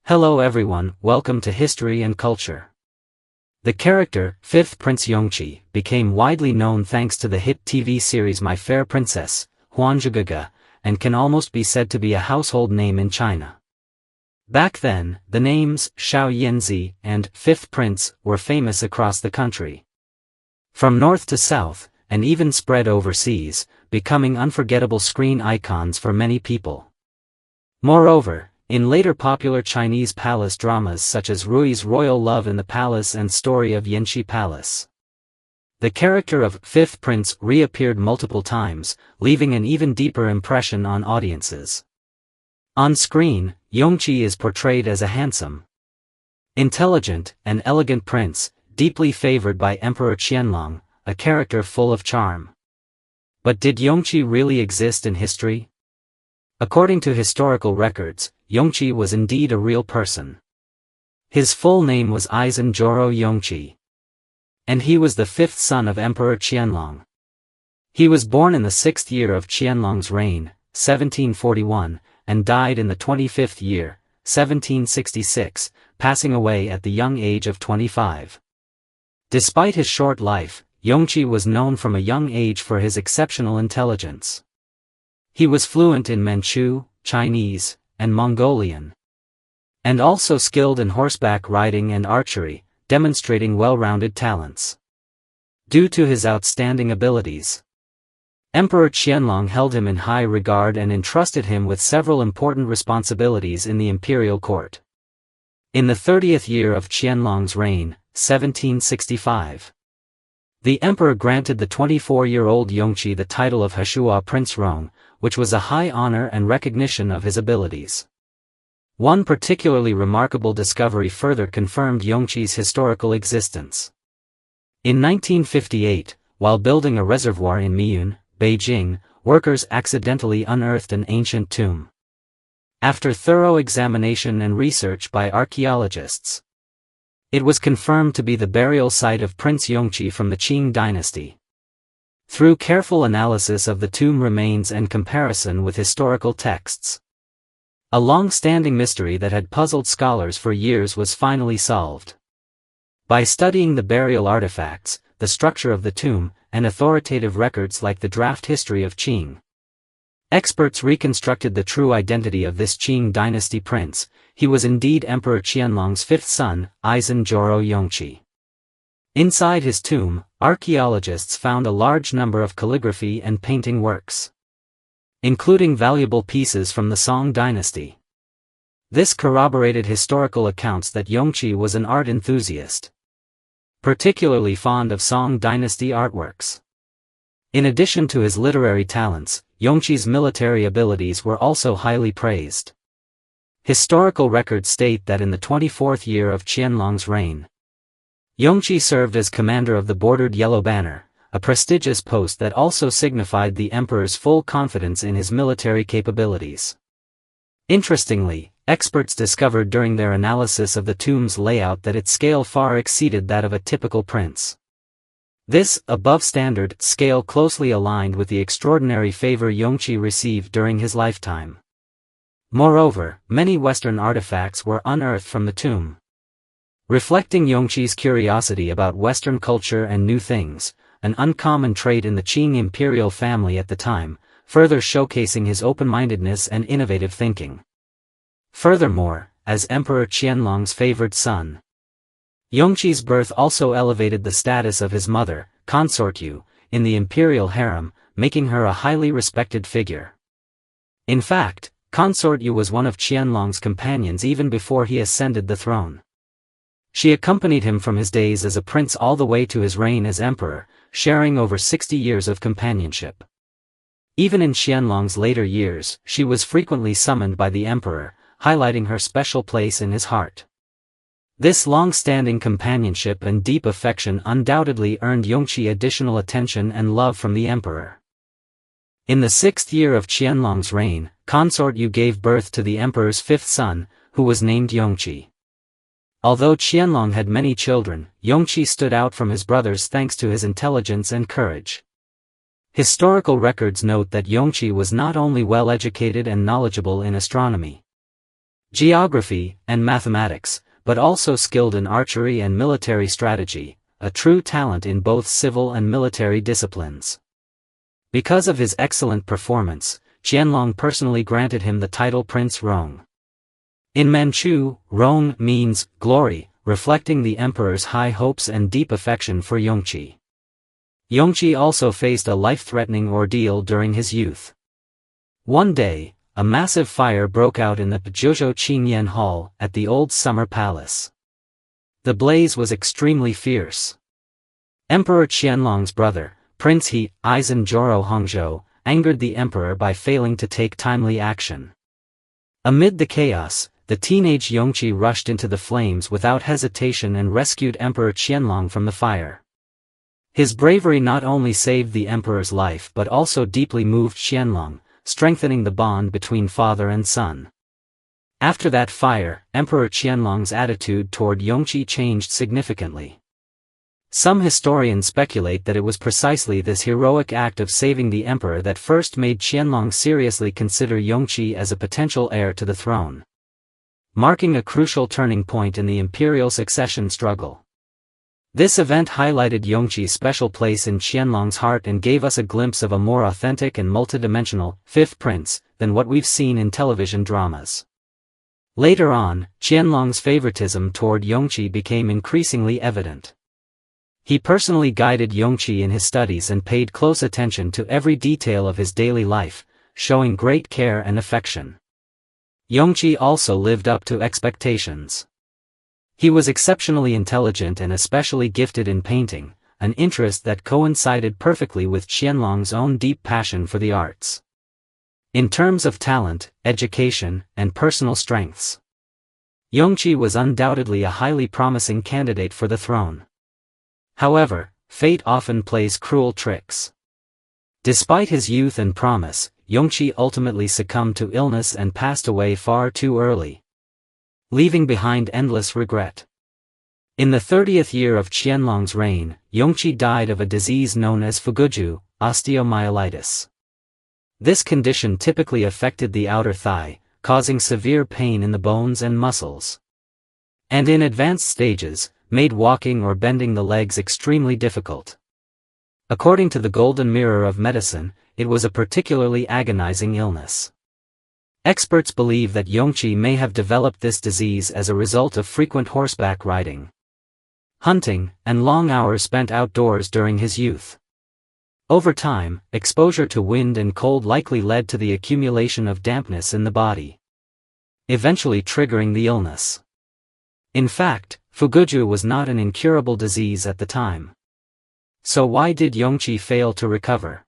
Hello everyone, welcome to History and Culture. The character, 5th Prince Yongqi, became widely known thanks to the hit TV series My Fair Princess, Huanzhige, and can almost be said to be a household name in China. Back then, the names Xiao Yanzi and 5th Prince were famous across the country. From north to south, and even spread overseas, becoming unforgettable screen icons for many people. Moreover, in later popular Chinese palace dramas such as Rui's Royal Love in the Palace and Story of Yongchi Palace, the character of 5th Prince reappeared multiple times, leaving an even deeper impression on audiences. On screen, Yongqi is portrayed as a handsome, intelligent, and elegant prince, deeply favored by Emperor Qianlong, a character full of charm. But did Yongqi really exist in history? According to historical records, Yongqi was indeed a real person. His full name was Zhang Yongqi, and he was the 5th son of Emperor Qianlong. He was born in the 6th year of Qianlong's reign, 1741, and died in the 25th year, 1766, passing away at the young age of 25. Despite his short life, Yongqi was known from a young age for his exceptional intelligence. He was fluent in Manchu, Chinese, and Mongolian, and also skilled in horseback riding and archery, demonstrating well-rounded talents. Due to his outstanding abilities, Emperor Qianlong held him in high regard and entrusted him with several important responsibilities in the imperial court. In the 30th year of Qianlong's reign, 1765, the emperor granted the 24-year-old Yongqi the title of Heshua Prince Rong, which was a high honor and recognition of his abilities. One particularly remarkable discovery further confirmed Yongqi's historical existence. In 1958, while building a reservoir in Miyun, Beijing, workers accidentally unearthed an ancient tomb. After thorough examination and research by archaeologists, it was confirmed to be the burial site of Prince Yongqi from the Qing dynasty. Through careful analysis of the tomb remains and comparison with historical texts, a long-standing mystery that had puzzled scholars for years was finally solved. By studying the burial artifacts, the structure of the tomb, and authoritative records like the draft history of Qing, experts reconstructed the true identity of this Qing dynasty prince. He was indeed Emperor Qianlong's 5th son, Zhang Yongqi. Inside his tomb, archaeologists found a large number of calligraphy and painting works, including valuable pieces from the Song dynasty. This corroborated historical accounts that Yongqi was an art enthusiast, particularly fond of Song dynasty artworks. In addition to his literary talents, Yongqi's military abilities were also highly praised. Historical records state that in the 24th year of Qianlong's reign, Yongqi served as commander of the Bordered Yellow Banner, a prestigious post that also signified the emperor's full confidence in his military capabilities. Interestingly, experts discovered during their analysis of the tomb's layout that its scale far exceeded that of a typical prince. This above-standard scale closely aligned with the extraordinary favor Yongqi received during his lifetime. Moreover, many Western artifacts were unearthed from the tomb, reflecting Yongqi's curiosity about Western culture and new things, an uncommon trait in the Qing imperial family at the time, further showcasing his open-mindedness and innovative thinking. Furthermore, as Emperor Qianlong's favored son, Yongqi's birth also elevated the status of his mother, Consort Yu, in the imperial harem, making her a highly respected figure. In fact, Consort Yu was one of Qianlong's companions even before he ascended the throne. She accompanied him from his days as a prince all the way to his reign as emperor, sharing over 60 years of companionship. Even in Qianlong's later years, she was frequently summoned by the emperor, highlighting her special place in his heart. This long-standing companionship and deep affection undoubtedly earned Yongqi additional attention and love from the emperor. In the 6th year of Qianlong's reign, Consort Yu gave birth to the emperor's 5th son, who was named Yongqi. Although Qianlong had many children, Yongqi stood out from his brothers thanks to his intelligence and courage. Historical records note that Yongqi was not only well-educated and knowledgeable in astronomy, geography, and mathematics, but also skilled in archery and military strategy, a true talent in both civil and military disciplines. Because of his excellent performance, Qianlong personally granted him the title Prince Rong. In Manchu, Rong means glory, reflecting the emperor's high hopes and deep affection for Yongqi. Yongqi also faced a life-threatening ordeal during his youth. One day, a massive fire broke out in the Zhuzhou Qingyan Hall at the old summer palace. The blaze was extremely fierce. Emperor Qianlong's brother, Prince He, Aizen-Joro Hongzhou, angered the emperor by failing to take timely action. Amid the chaos, the teenage Yongqi rushed into the flames without hesitation and rescued Emperor Qianlong from the fire. His bravery not only saved the emperor's life but also deeply moved Qianlong, strengthening the bond between father and son. After that fire, Emperor Qianlong's attitude toward Yongqi changed significantly. Some historians speculate that it was precisely this heroic act of saving the emperor that first made Qianlong seriously consider Yongqi as a potential heir to the throne, marking a crucial turning point in the imperial succession struggle. This event highlighted Yongqi's special place in Qianlong's heart and gave us a glimpse of a more authentic and multidimensional fifth prince than what we've seen in television dramas. Later on, Qianlong's favoritism toward Yongqi became increasingly evident. He personally guided Yongqi in his studies and paid close attention to every detail of his daily life, showing great care and affection. Yongqi also lived up to expectations. He was exceptionally intelligent and especially gifted in painting, an interest that coincided perfectly with Qianlong's own deep passion for the arts. In terms of talent, education, and personal strengths, Yongqi was undoubtedly a highly promising candidate for the throne. However, fate often plays cruel tricks. Despite his youth and promise, Yongqi ultimately succumbed to illness and passed away far too early, leaving behind endless regret. In the 30th year of Qianlong's reign, Yongqi died of a disease known as fuguju, osteomyelitis. This condition typically affected the outer thigh, causing severe pain in the bones and muscles, and in advanced stages, made walking or bending the legs extremely difficult. According to the Golden Mirror of Medicine, it was a particularly agonizing illness. Experts believe that Yongqi may have developed this disease as a result of frequent horseback riding, hunting, and long hours spent outdoors during his youth. Over time, exposure to wind and cold likely led to the accumulation of dampness in the body, eventually triggering the illness. In fact, fuguju was not an incurable disease at the time. So why did Yongqi fail to recover,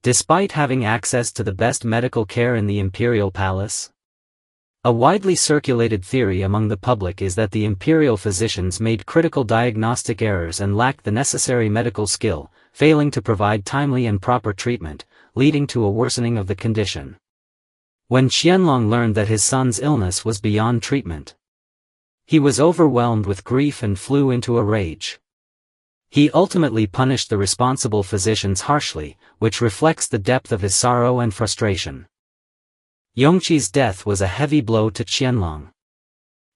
despite having access to the best medical care in the imperial palace? A widely circulated theory among the public is that the imperial physicians made critical diagnostic errors and lacked the necessary medical skill, failing to provide timely and proper treatment, leading to a worsening of the condition. When Qianlong learned that his son's illness was beyond treatment, he was overwhelmed with grief and flew into a rage. He ultimately punished the responsible physicians harshly, which reflects the depth of his sorrow and frustration. Yongqi's death was a heavy blow to Qianlong.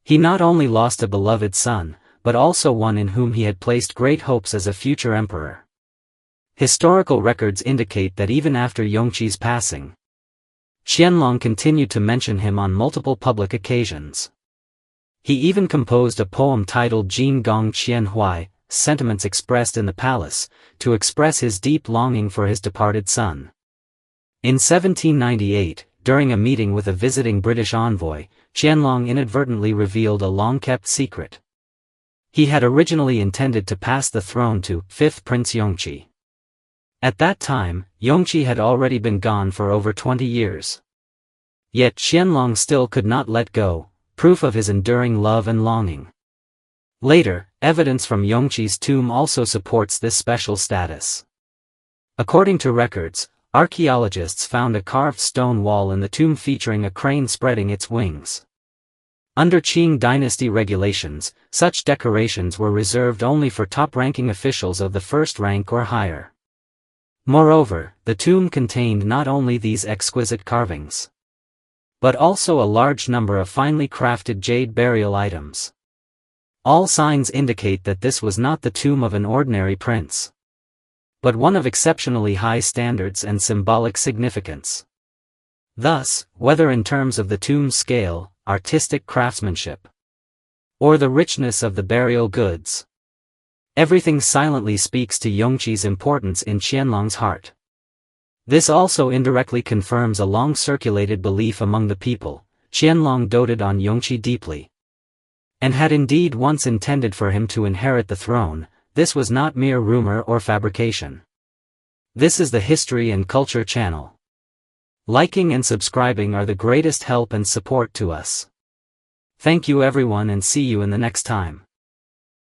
He not only lost a beloved son, but also one in whom he had placed great hopes as a future emperor. Historical records indicate that even after Yongqi's passing, Qianlong continued to mention him on multiple public occasions. He even composed a poem titled Jin Gong Qian Huai, sentiments expressed in the palace, to express his deep longing for his departed son. In 1798, during a meeting with a visiting British envoy, Qianlong inadvertently revealed a long-kept secret. He had originally intended to pass the throne to fifth Prince Yongqi. At that time, Yongqi had already been gone for over 20 years. Yet Qianlong still could not let go, proof of his enduring love and longing. Later, evidence from Yongqi's tomb also supports this special status. According to records, archaeologists found a carved stone wall in the tomb featuring a crane spreading its wings. Under Qing dynasty regulations, such decorations were reserved only for top-ranking officials of the first rank or higher. Moreover, the tomb contained not only these exquisite carvings, but also a large number of finely crafted jade burial items. All signs indicate that this was not the tomb of an ordinary prince, but one of exceptionally high standards and symbolic significance. Thus, whether in terms of the tomb's scale, artistic craftsmanship, or the richness of the burial goods, everything silently speaks to Yongqi's importance in Qianlong's heart. This also indirectly confirms a long-circulated belief among the people: Qianlong doted on Yongqi deeply, and had indeed once intended for him to inherit the throne. This was not mere rumor or fabrication. This is the History and Culture channel. Liking and subscribing are the greatest help and support to us. Thank you everyone, and see you in the next time.